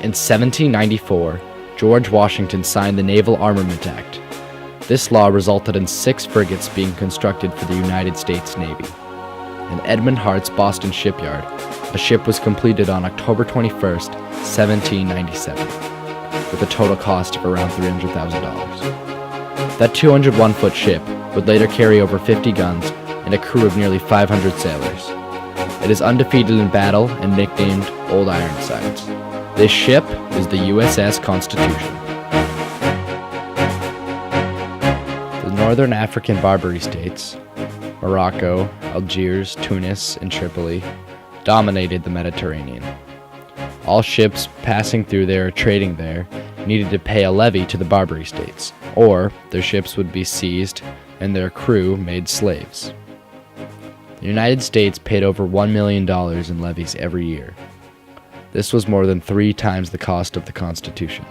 In 1794, George Washington signed the Naval Armament Act. This law resulted in 6 frigates being constructed for the United States Navy. In Edmund Hart's Boston shipyard, a ship was completed on October 21st, 1797, with a total cost of around $300,000. That 201-foot ship would later carry over 50 guns and a crew of nearly 500 sailors. It is undefeated in battle and nicknamed Old Ironsides. This ship is the U.S.S. Constitution. The Northern African Barbary states, Morocco, Algiers, Tunis, and Tripoli, dominated the Mediterranean. All ships passing through there or trading there needed to pay a levy to the Barbary states, or their ships would be seized and their crew made slaves. The United States paid over $1 million in levies every year. This was more than 3 times the cost of the Constitution.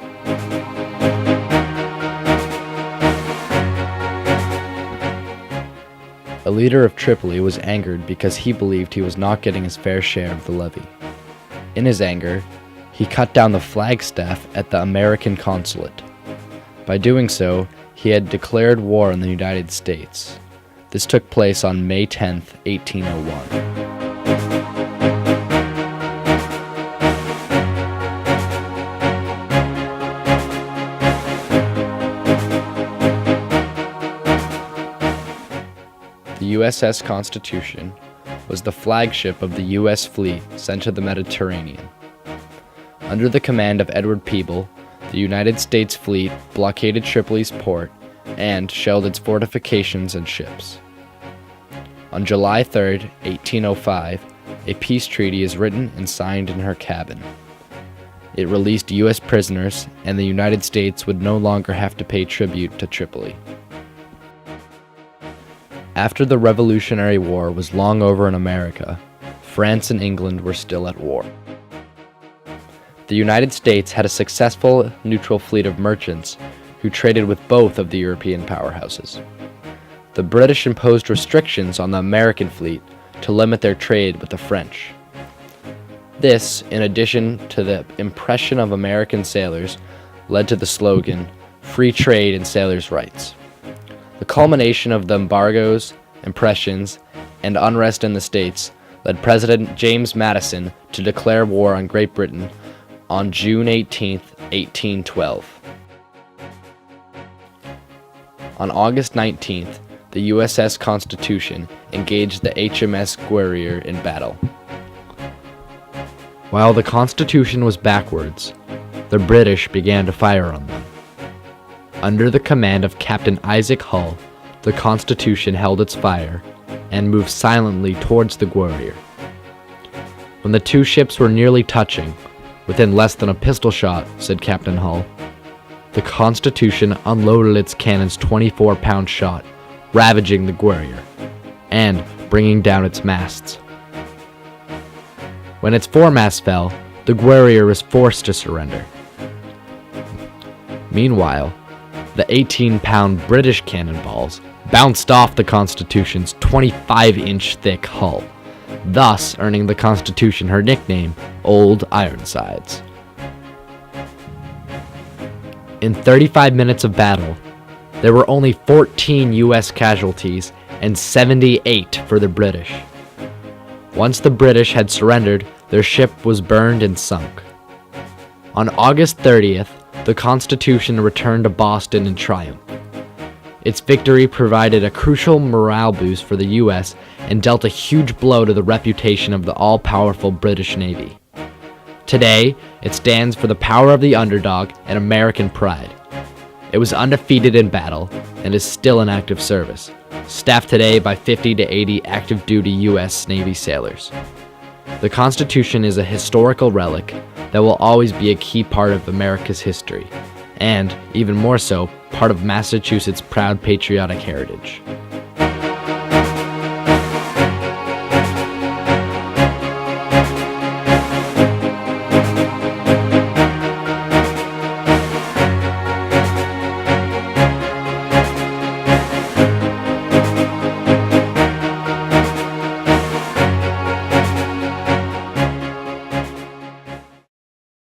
The leader of Tripoli was angered because he believed he was not getting his fair share of the levy. In his anger, he cut down the flagstaff at the American consulate. By doing so, he had declared war on the United States. This took place on May 10, 1801. The U.S.S. Constitution was the flagship of the U.S. fleet sent to the Mediterranean. Under the command of Edward Peeble, the United States fleet blockaded Tripoli's port and shelled its fortifications and ships. On July 3, 1805, a peace treaty is written and signed in her cabin. It released U.S. prisoners, and the United States would no longer have to pay tribute to Tripoli. After the Revolutionary War was long over in America, France and England were still at war. The United States had a successful neutral fleet of merchants who traded with both of the European powerhouses. The British imposed restrictions on the American fleet to limit their trade with the French. This, in addition to the impression of American sailors, led to the slogan, "Free Trade and Sailors' Rights." The culmination of the embargoes, impressions, and unrest in the States led President James Madison to declare war on Great Britain on June 18, 1812. On August 19th, the U.S.S. Constitution engaged the HMS Guerrier in battle. While the Constitution was backwards, the British began to fire on them. Under the command of Captain Isaac Hull, the Constitution held its fire and moved silently towards the Guerrier. When the 2 ships were nearly touching, within less than a pistol shot, said Captain Hull, the Constitution unloaded its cannon's 24-pound shot, ravaging the Guerrier, and bringing down its masts. When its foremast fell, the Guerrier was forced to surrender. Meanwhile, the 18-pound British cannonballs bounced off the Constitution's 25-inch thick hull, thus earning the Constitution her nickname, Old Ironsides. In 35 minutes of battle, there were only 14 U.S. casualties and 78 for the British. Once the British had surrendered, their ship was burned and sunk. On August 30th, the Constitution returned to Boston in triumph. Its victory provided a crucial morale boost for the U.S. and dealt a huge blow to the reputation of the all-powerful British Navy. Today, it stands for the power of the underdog and American pride. It was undefeated in battle and is still in active service, staffed today by 50 to 80 active-duty U.S. Navy sailors. The Constitution is a historical relic that will always be a key part of America's history, and, even more so, part of Massachusetts' proud patriotic heritage.